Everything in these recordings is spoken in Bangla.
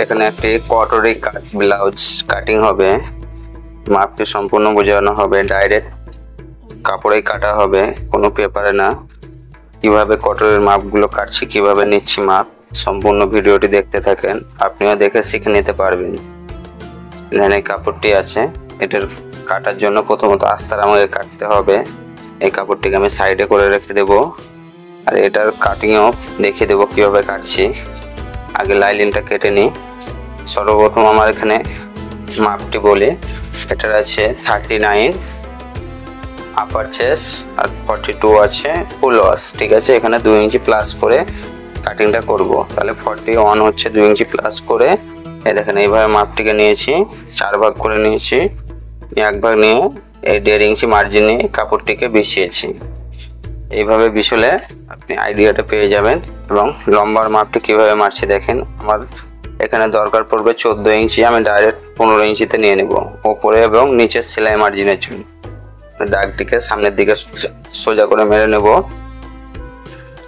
এখানে একটি কটরি ব্লাউজ কাটিং হবে, মাপটি সম্পূর্ণ বোঝানো হবে, ডাইরেক্ট কাপড়েই কাটা হবে, কোনো পেপারে না। কিভাবে কটরের মাপগুলো কাটছি, কিভাবে নিচ্ছি মাপ, সম্পূর্ণ ভিডিওটি দেখতে থাকেন, আপনিও দেখে শিখে নিতে পারবেন। এখানে কাপড়টি আছে, এটার কাটার জন্য প্রথমত আস্তার আমাকে কাটতে হবে। এই কাপড়টিকে আমি সাইডে করে রেখে দেব, আর এটার কাটিংও দেখিয়ে দেবো কিভাবে কাটছি। আগে লাইলিনটা কেটে নিই। সর্বপ্রথম আমার এখানে মাপটি বলি, এটার আছে 39 আপার চেস্ট আর 42 আছে ফুল ওয়াশ। ঠিক আছে, এখানে 2 ইঞ্চি প্লাস করে কাটিংটা করব। তাহলে 41 হচ্ছে 2 ইঞ্চি প্লাস করে। এই দেখেন এইভাবে মাপটিকে নিয়েছি, 4 ভাগ করে নিয়েছি। 1 ভাগ নিয়ে এই 1.5 ইঞ্চি মার্জিন নিয়ে কাপড়টিকে বিছিয়েছি। এইভাবে বিছলে আপনি আইডিয়াটা পেয়ে যাবেন। এবং লম্বার মাপটি কিভাবে মারছি দেখেন, আমার এখানে দরকার পড়বে 14 ইঞ্চি, আমি ডাইরেক্ট 15 ইঞ্চিতে নিয়ে নেব ওপরে এবং নিচের সেলাই মার্জিনের জন্য। দাগটিকে সামনের দিকে সোজা করে মেরে নেব।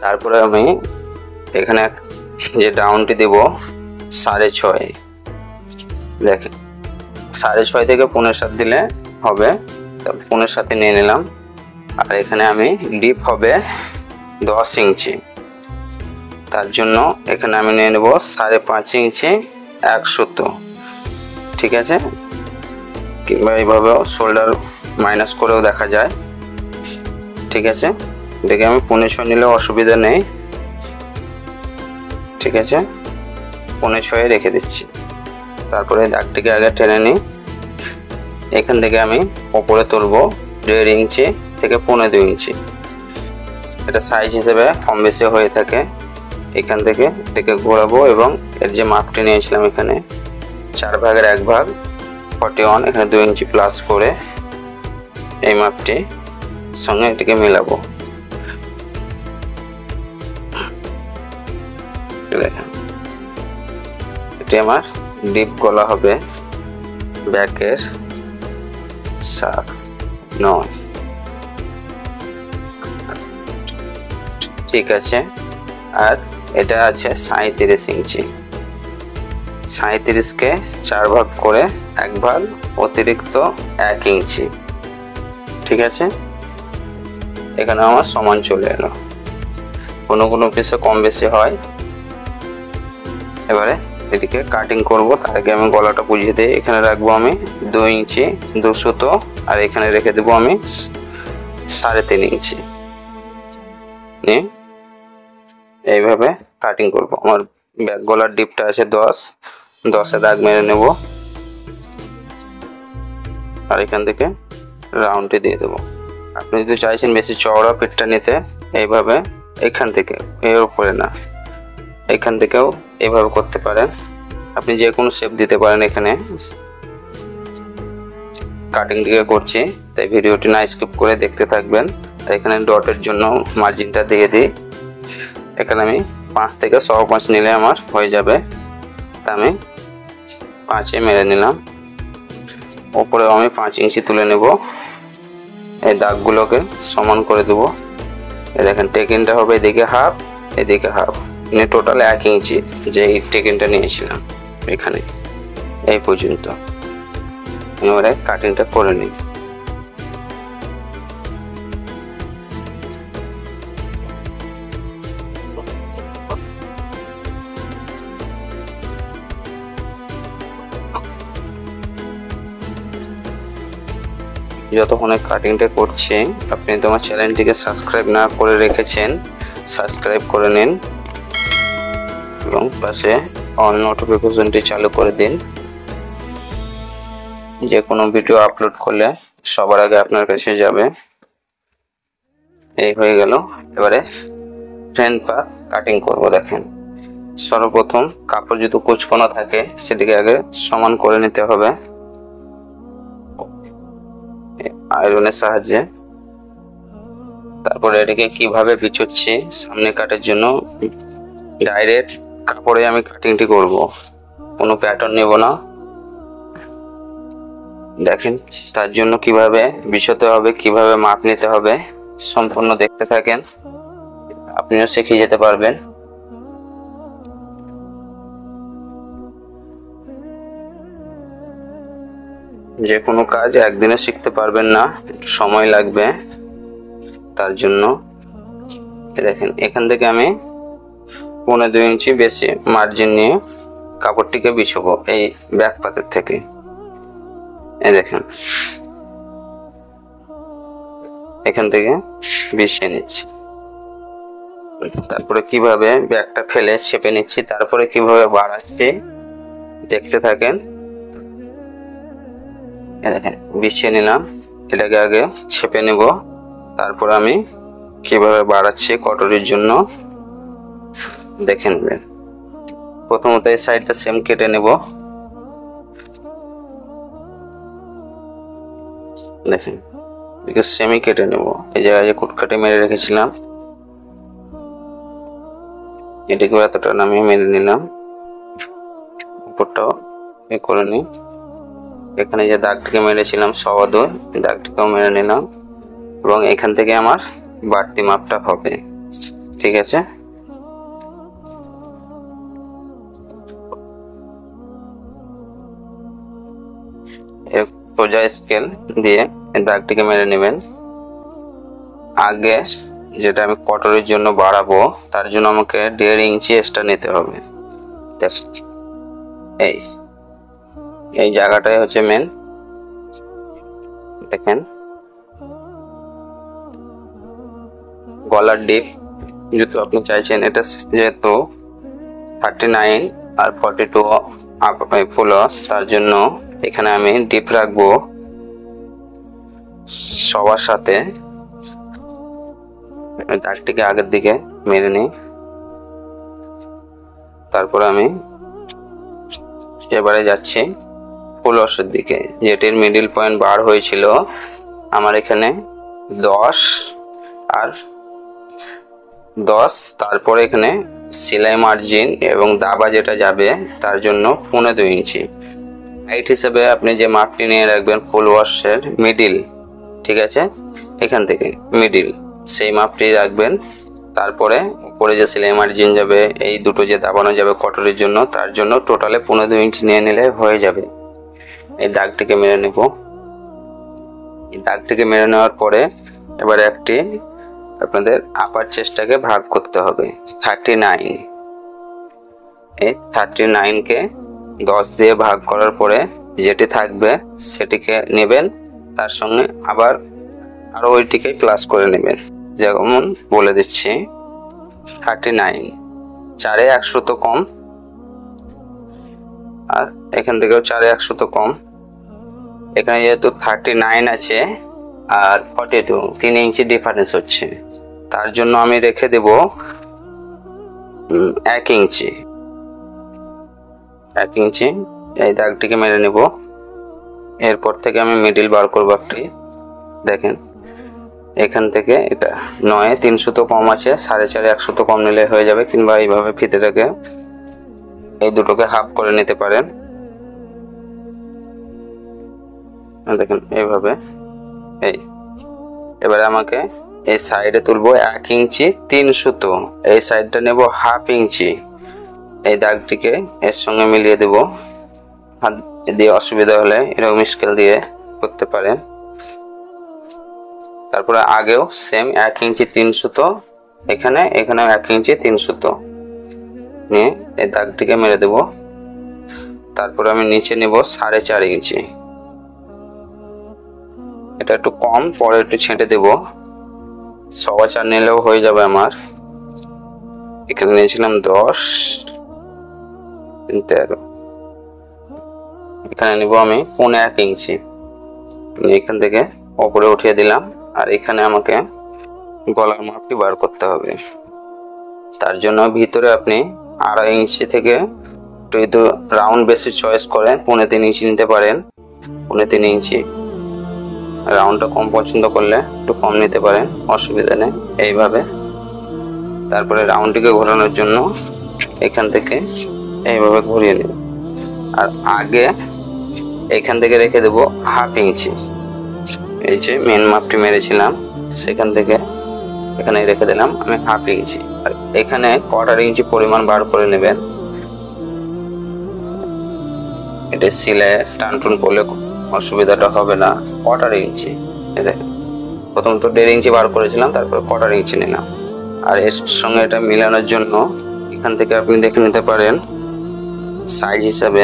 তারপরে আমি এখানে যে ডাউনটি দেব 6.5, দেখেন 6.5 থেকে 7.5 দিলে হবে, তো 7.5 নিয়ে নিলাম। আর এখানে আমি ডিপ হবে 10 ইঞ্চি, তার জন্য এখানে আমি নিয়ে নেব 5.5 ইঞ্চি 1 সুতো। ঠিক আছে, কিংবা এইভাবেও শোল্ডার মাইনাস করেও দেখা যায়। ঠিক আছে, দেখে আমি 15 নিলেও অসুবিধা নেই। ঠিক আছে, 15 রেখে দিচ্ছি। তারপরে দাগটিকে আগে টেনে নিই। এখান থেকে আমি ওপরে তুলবো 1.5 ইঞ্চি থেকে 2.25 ইঞ্চি। এটা সাইজ হিসেবে কম বেশি হয়ে থাকে। এখান থেকে এটাকে ঘোরাবো এবং এর যে মাপটি নিয়েছিলাম এখানে 4 ভাগের 1 ভাগ 41, এখানে 2 ইঞ্চি প্লাস করে এই মাপটি সঙ্গে এটাকে মেলাবো। দেখেন এটি আমার ডিপ গলা হবে, ব্যাকের 7, 9। ঠিক আছে, আর এটা আছে 37 ইঞ্চি। 37কে 4 ভাগ করে 1 ভাগ অতিরিক্ত 1 ইঞ্চি। ঠিক আছে, এখানে আমার সমান চলে এলো। কোনো পিসে কম বেশি হয়। এবারে এটিকে কাটিং করব, তার আগে আমি গলাটা বুঝিয়ে দিই। এখানে রাখবো আমি 2 ইঞ্চি 2 সুতো, আর এখানে রেখে দেবো আমি 3.5 ইঞ্চি নিয়ে এইভাবে কাটিং করব। আমার ব্যাক গলার ডিপটা আছে 10 দাগ মেরে নেব, আর এখান থেকে রাউন্ডটি দিয়ে দেবো। আপনি যদি চাইছেন বেশি চওড়া পিঠটা নিতে, এইভাবে এখান থেকে এর উপরে না, এখান থেকেও এইভাবে করতে পারেন। আপনি যে কোনো শেপ দিতে পারেন। এখানে কাটিং দিকে করছি, তাই ভিডিওটি না স্কিপ করে দেখতে থাকবেন। আর এখানে ডটের জন্য মার্জিনটা দিয়ে দিই। এখানে আমি 5 থেকে 5.25 নিলে আমার হয়ে যাবে, তা আমি 5 মেরে নিলাম। ওপরেও আমি 5 ইঞ্চি তুলে নেব। এই দাগগুলোকে সমান করে দেবো। এই দেখেন টেকিনটা হবে এদিকে হাফ, এদিকে হাফ, মানে টোটাল 1 ইঞ্চি যে টেকিনটা নিয়েছিলাম এখানে এই পর্যন্ত। এবারে কাটিংটা করে নিই। যতক্ষণে কাটিংটা করছি, আপনি তোমার চ্যানেলটিকে সাবস্ক্রাইব না করে রেখেছেন, সাবস্ক্রাইব করে নিন এবং পাশে অল নোটিফিকেশনটি চালু করে দিন। যে কোনো ভিডিও আপলোড করলে সবার আগে আপনার কাছে যাবে। এই হয়ে গেল। এবারে ফ্রন্ট পার্ট কাটিং করব। দেখেন সর্বপ্রথম কাপড় যদি কুচকোনা থাকে সেটিকে আগে সমান করে নিতে হবে আয়রনের সাহায্যে। তারপরে এটাকে কিভাবে বিছুচ্ছি, সামনে কাটের জন্য ডাইরেক্ট কাপড়ে আমি কাটিংটি করব, কোনো প্যাটার্ন নেব না। দেখেন তার জন্য কিভাবে বিছতে হবে, কিভাবে মাপ নিতে হবে, সম্পূর্ণ দেখতে থাকেন, আপনিও শিখে যেতে পারবেন। যে কোনো কাজ একদিনে শিখতে পারবেন না, একটু সময় লাগবে। তার জন্য দেখেন এখান থেকে আমি 1.5 ইঞ্চি বেশি মার্জিন নিয়ে কাপড়টিকে বিছাবো এই ব্যাক পাতের থেকে। এই দেখেন এখান থেকে বিছিয়ে নিচ্ছি। তারপরে কিভাবে ব্যাগটা ফেলে চেপে নিচ্ছি, তারপরে কিভাবে বাড়াচ্ছি দেখতে থাকেন। দেখেন বিছিয়ে নিলাম, এটাকে আগে চেপে নেব, তারপর আমি কিভাবে বাড়াচ্ছি কটরির জন্য দেখে নেবেন। প্রথমত এই সাইডটা সেম কেটে নেব। দেখেন এদিকে সেমই কেটে নেব। এই জায়গায় যে কুটকাটি মেরে রেখেছিলাম এটাকে এতটা নামিয়ে মেরে নিলাম, উপরটাও এ করে নিই। এখানে যে দাগটিকে মেরেছিলাম সওয়া 2, দাগটিকেও মেরে নিলাম এবং এখান থেকে আমার বাড়তি মাপটা হবে। ঠিক আছে, সোজা স্কেল দিয়ে দাগটিকে মেরে নেবেন। আগে যেটা আমি কটরের জন্য বাড়াবো তার জন্য আমাকে 1.5 ইঞ্চি এক্সট্রা নিতে হবে। এই জায়গাটাই হচ্ছে মেন। দেখেন গলার ডিপ যেহেতু আপনি চাইছেন, এটা যেহেতু 39 আর 42 প্লাস, তার জন্য এখানে আমি ডিপ রাখবো সবার সাথে। দাগটিকে আগের দিকে মেরে নিই, তারপর আমি এবারে যাচ্ছি ফুল ওয়াশের দিকে, যেটির মিডিল পয়েন্ট বার হয়েছিল আমার এখানে 10 আর 10। তারপরে এখানে সেলাই মার্জিন এবং দাবা যেটা যাবে তার জন্য 1.5 ইঞ্চি। হাইট হিসেবে আপনি যে মাপটি নিয়ে রাখবেন ফুল ওয়াশের মিডিল, ঠিক আছে, এখান থেকে মিডিল সেই মাপটি রাখবেন। তারপরে উপরে যে সেলাই মার্জিন যাবে, এই দুটো যে দাবানো যাবে কটরের জন্য, তার জন্য টোটালে 1.5 ইঞ্চি নিয়ে নিলে হয়ে যাবে। এই দাগটিকে মেরে নেব। এই দাগটিকে মেরে নেওয়ার পরে এবারে একটি আপনাদের আপার চেস্টটাকে ভাগ করতে হবে 39। এই 39কে 10 দিয়ে ভাগ করার পরে যেটি থাকবে সেটিকে নেবেন, তার সঙ্গে আবার আরো ওইটিকে প্লাস করে নেবেন। যেমন বলে দিচ্ছি 39, 4-এ 1 সুতো কম, আর এখান থেকেও 4-এ 1 সুতো কম। এখানে যেহেতু 39 আছে আর 42, 3 ইঞ্চি ডিফারেন্স হচ্ছে, তার জন্য আমি রেখে দেব 1 ইঞ্চি। 1 ইঞ্চি এই দাগটিকে মেরে নেব। এরপর থেকে আমি মিডিল বার করবো একটি। দেখেন এখান থেকে এটা 9-এ 3 সুতো কম আছে, 4.5-এ 1 সুতো কম নিলে হয়ে যাবে, কিংবা এইভাবে ফিতেটাকে এই দুটোকে হাফ করে নিতে পারেন। দেখেন এইভাবে। এবারে আমাকে এই সাইডে তুলবো 1 ইঞ্চি 3 সুতো, এই সাইডটা নেব 1/2 ইঞ্চি। এই দাগটিকে এর সঙ্গে মিলিয়ে দেব। হাত দিয়ে অসুবিধা হলে এরকম স্কেল দিয়ে করতে পারেন। তারপরে আগেও সেম 1 ইঞ্চি 3 সুতো, এখানেও 1 ইঞ্চি 3 সুতো নিয়ে এই দাগটিকে মেরে দেব। তারপরে আমি নিচে নেব 4.5 ইঞ্চি। এটা একটু কম, পরে একটু ছেঁটে দেব। 4.25 নিলেও হয়ে যাবে আমার। এখানে নিয়েছিলাম 10, 13, এখানে নিব আমি 1.5 ইঞ্চি। এখান থেকে উপরে উঠিয়ে দিলাম, আর এখানে আমাকে গলার মাপটি বার করতে হবে। তার জন্য ভিতরে আপনি 2.5 ইঞ্চি থেকে একটু রাউন্ড বেশি চয়েস করেন 3.5 ইঞ্চি নিতে পারেন। 3.5 ইঞ্চি রাউন্ডটা কম পছন্দ করলে একটু কম নিতে পারেন, অসুবিধা নেই। এইভাবে তারপরে রাউন্ডটিকে ঘোরানোর জন্য এখান থেকে এইভাবে ঘুরিয়ে নিন, আর আগে এখান থেকে রেখে দেব 1/2 ইঞ্চি। এই যে মেন মাপটি মেরেছিলাম সেখান থেকে এখানে রেখে দিলাম আমি 1/2 ইঞ্চি, আর এখানে 1/4 ইঞ্চি পরিমাণ বার করে নেবেন। এটা সিলে টানটুন করলে অসুবিধাটা হবে না। 1/4 ইঞ্চি, দেখেন প্রথম তো 1.5 ইঞ্চি বার করেছিলাম, তারপর 1/4 ইঞ্চি নিলাম। আর এর সঙ্গে এটা মিলানোর জন্য এখান থেকে আপনি দেখে নিতে পারেন সাইজ হিসাবে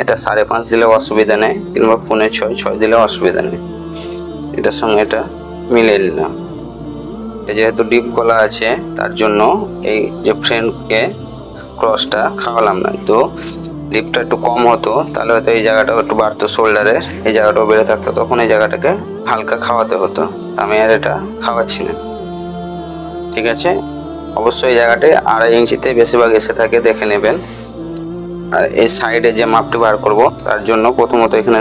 এটা 5.5 দিলেও অসুবিধা নেই, কিংবা 6.5 দিলেও অসুবিধা নেই। এটার সঙ্গে এটা মিলিয়ে নিলাম। যেহেতু ডিপ গলা আছে তার জন্য এই যে ফ্রেন্ডকে ক্রসটা খাওয়ালাম না, তো ডিপটা একটু কম হতো তাহলে হয়তো এই জায়গাটাও একটু বাড়তো, শোল্ডারের এই জায়গাটাও বেড়ে থাকতো, তখন এই জায়গাটাকে হালকা খাওয়াতে হতো। আমি আর এটা খাওয়াচ্ছি না, ঠিক আছে। অবশ্যই এই জায়গাটায় 2.5 ইঞ্চিতে বেশিরভাগ এসে থাকে, দেখে নেবেন। আর এই সাইডে যে মাপটি বার করব তার জন্য প্রথমত এখানে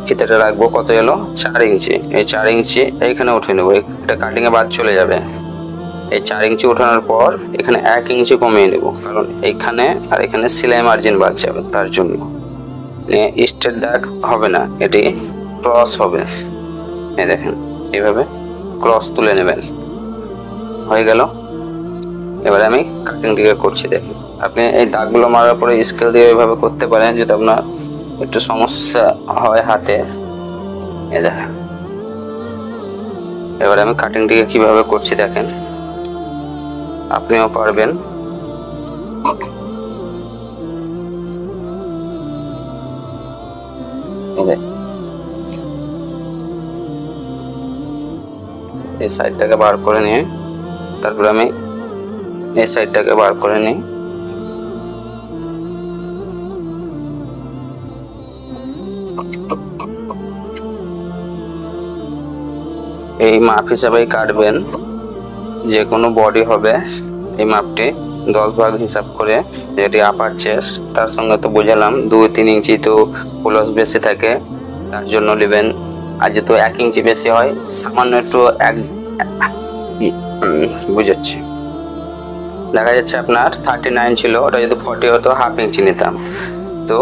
ফিতেটা রাখবো, কত এলো 4 ইঞ্চি। এই 4 ইঞ্চি এইখানে উঠে নেবো, এটা কাটিংয়ে বাদ চলে যাবে। এই 4 ইঞ্চি ওঠানোর পর এখানে 1 ইঞ্চি কমিয়ে নেব, কারণ এইখানে আর এখানে সেলাই মার্জিন বাদ যাবে, তার জন্য স্ট্রেট দাগ হবে না, এটি ক্রস হবে। এই দেখেন এইভাবে ক্রস তুলে নেবেন, হয়ে গেল। এবারে আমি কাটিংটিকে করছি, দেখেন আপনি এই দাগগুলো মারার পরে স্কেল দিয়ে এইভাবে করতে পারেন যদি আপনার একটু সমস্যা হয় হাতে। এই দেখেন এবারে আমি কাটিংটিকে কিভাবে করছি দেখেন, আপনিও পারবেন। এই সাইডটাকে বার করে নিয়ে তারপরে আমি এই সাইডটাকে বার করে নিই। এই মাপ হিসাবেই কাটবেন, যে কোনো বডি হবে এই মাপটি 10 ভাগ হিসাব করে, যেটি আপার চেস্ট তার সঙ্গে তো বোঝালাম 2-3 ইঞ্চি তো প্লাস বেশি থাকে, তার জন্য নেবেন। আর যেহেতু 1 ইঞ্চি বেশি হয় সামান্য একটু বুঝাচ্ছি, দেখা যাচ্ছে আপনার 39 ছিল, ওটা যদি 40 হতো 1/2 ইঞ্চি নিতাম, তো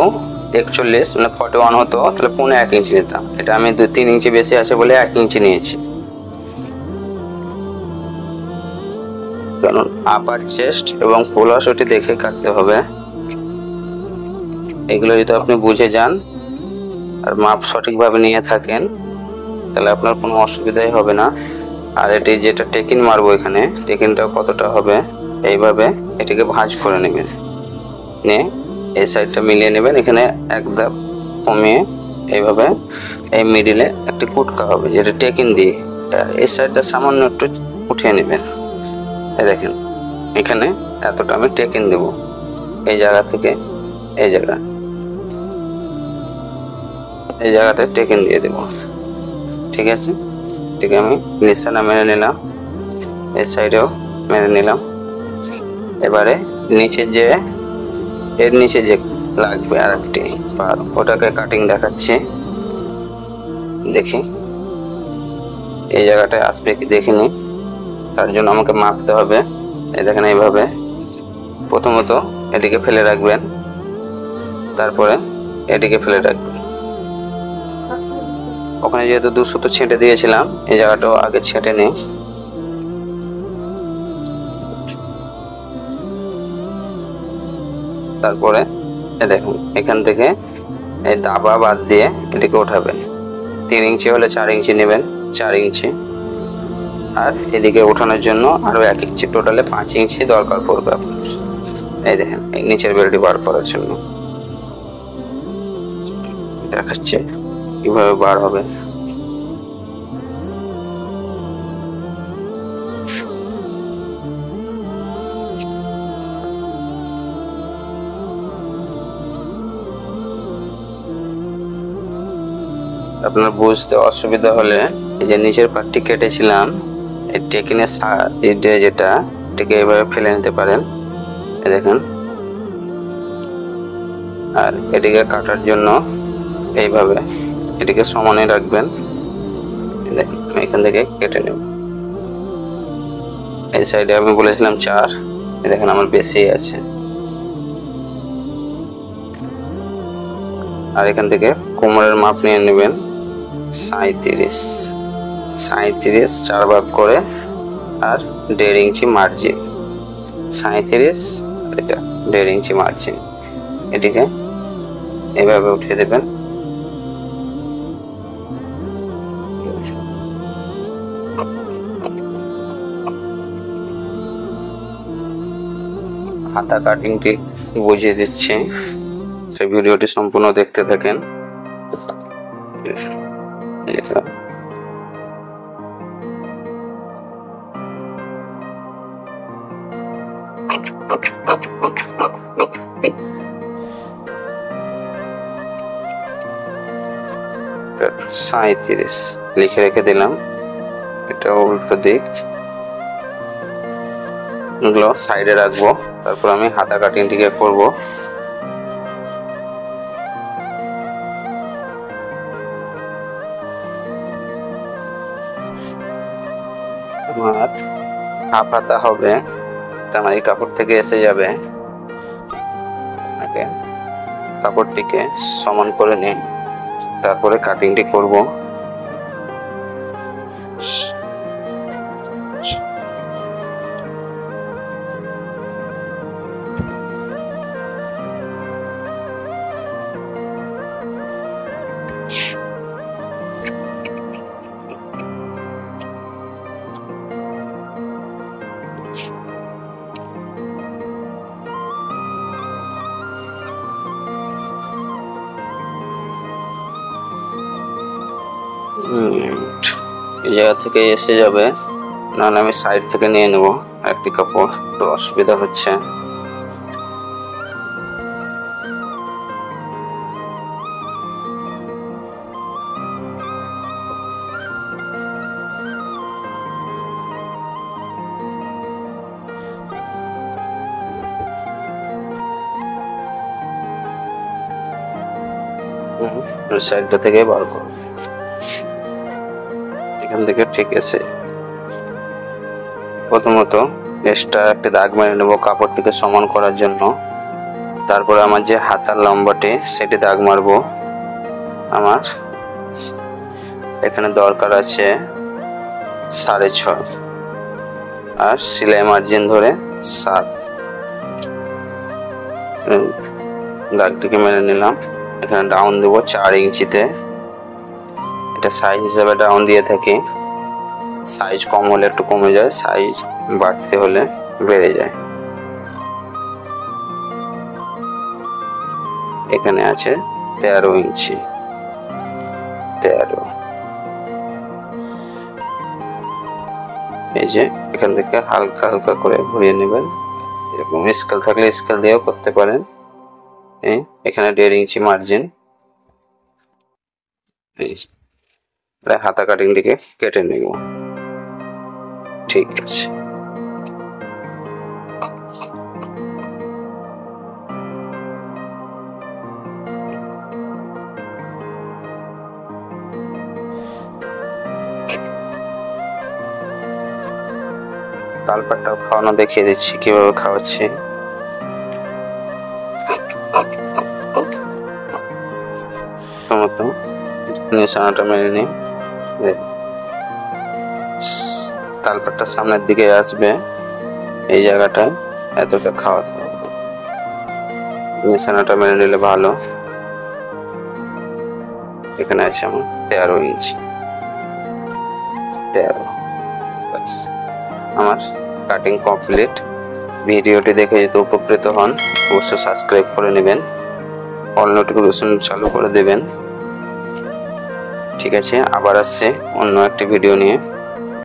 41 মানে 41 হতো তাহলে 1.5 ইঞ্চি নিতাম। এটা আমি 2-3 ইঞ্চি বেশি আছে বলে 1 ইঞ্চি নিয়েছি, কারণ আপার চেস্ট এবং প্লাস ওটি দেখে কাটতে হবে। এগুলো যদি আপনি বুঝে যান আর মাপ সঠিকভাবে নিয়ে থাকেন তাহলে আপনার কোনো অসুবিধাই হবে না। আর এটি যেটা টেকিন মারবো, এখানে টেকিনটা কতটা হবে এইভাবে এটিকে ভাঁজ করে নেবেন, নিয়ে এই সাইডটা মিলিয়ে নেবেন, এখানে এক ধাপ কমিয়ে এইভাবে এই মিডিলে একটি কুটকা হবে যেটা টেকিন দিয়ে, এই সাইডটা সামান্য একটু উঠিয়ে নেবেন। এই দেখেন এখানে এতটা আমি টেকিন দেব, এই জায়গা থেকে এই জায়গাটা টেকিন দিয়ে দেব, ঠিক আছে। ঠিক আমি নিশানা মেনে নিলাম, এই সাইডেও মেনে নিলাম। এবারে নিচে যে এর নিচে যে লাগবে আর একটি পাত, ওটাকে কাটিং দেখাচ্ছি, দেখি এই জায়গাটায় আসবে কি দেখিনি, তার জন্য আমাকে মাপতে হবে। এই দেখেন এইভাবে প্রথমত এদিকে ফেলে রাখবেন, তারপরে এদিকে ফেলে রাখবেন। ওখানে যেহেতু 200 তো ছেঁটে দিয়েছিলাম, এই জায়গাটাও আগে ছেঁটে নিই। তারপরে দেখুন এখান থেকে এই দাবা বাদ দিয়ে এটিকে উঠাবেন। 3 ইঞ্চি হলে 4 ইঞ্চি নেবেন, 4 ইঞ্চি। আর এদিকে ওঠানোর জন্য আরো 1 ইঞ্চি, টোটালে 5 ইঞ্চি দরকার পড়বে আপনার। এই দেখেন এই নিচের বেলটি বার করার জন্য দেখাচ্ছে কিভাবে বার হবে। আপনার বুঝতে অসুবিধা হলে এই যে নিচের পার্টটি কেটেছিলাম, এই টেকিনের যেটা এটাকে এভাবে ফেলে নিতে পারেন, এই দেখেন। আর এটিকে কাটার জন্য এইভাবে এটিকে সমানে রাখবেন, দেখেন আমি এখান থেকে কেটে নেব। এই সাইডে আমি বলেছিলাম 4, দেখেন আমার বেশি আছে। আর এখান থেকে কোমরের মাপ নিয়ে নেবেন 37, 4 ভাগ করে, আর 1.5 ইঞ্চি মার্জিন। 37 এটা 1.5 ইঞ্চি মার্জিন, এটিকে এভাবে উঠিয়ে দেবেন। হাতা কাটিংটি বুঝিয়ে দিচ্ছি, সেই ভিডিওটি সম্পূর্ণ দেখতে থাকেন। লিখে রেখে দিলাম। এটা উল্টো দিক, এগুলো সাইডে রাখবো। তারপর আমি হাতা কাটিংটিকে করব। আমার হাফ হাতা হবে, আমার এই কাপড় থেকে এসে যাবে। আগে কাপড়টিকে সমান করে নিই, তারপরে কাটিংটি করব। এই জায়গা থেকে এসে যাবে, নাহলে আমি সাইড থেকে নিয়ে নেব একটি কাপড়, একটু অসুবিধা হচ্ছে। সাইডটা থেকে বার করো, এখান থেকে ঠিক আছে। প্রথমত এক্সট্রা একটা দাগ মেরে নেব কাপড়টিকে সমান করার জন্য। তারপরে আমার যে হাতার লম্বাটি সেটি দাগ মারবো। আমার এখানে দরকার আছে 6.5, আর সেলাই মার্জিন ধরে 7। দাগটিকে মেরে নিলাম। এখানে ডাউন দেবো 4 ইঞ্চিতে। এটা সাইজ হিসাবে ডাউন দিয়ে থাকি। সাইজ কম হলে একটু কমে যায়, সাইজ বাড়তে হলে বেড়ে যায়। এখানে আছে 13 ইঞ্চি, 13। এই যে এখান থেকে হালকা হালকা করে ঘুরিয়ে নেবেন। এরকম স্কেল থাকলে স্কেল দিয়েও করতে পারেন। এখানে 1.5 ইঞ্চি মার্জিন। হাতা কাটিংটিকে কেটে নেব। ঠিক আছে, কালপাটটাও খাওয়ানো দেখিয়ে দিচ্ছি কিভাবে খাওয়াচ্ছি। নিশানাটা মেরে নিই। তালপাটটা সামনের দিকে আসবে, এই জায়গাটায় এতটা খাওয়াতে হবে। নিশানাটা মেরে নিলে ভালো। এখানে আছে আমার 13 ইঞ্চি, 13। আমার কাটিং কমপ্লিট। ভিডিওটি দেখে যদি উপকৃত হন অবশ্যই সাবস্ক্রাইব করে নেবেন, অল নোটিফিকেশন চালু করে দেবেন। ঠিক আছে, আবার আসছে অন্য একটি ভিডিও নিয়ে।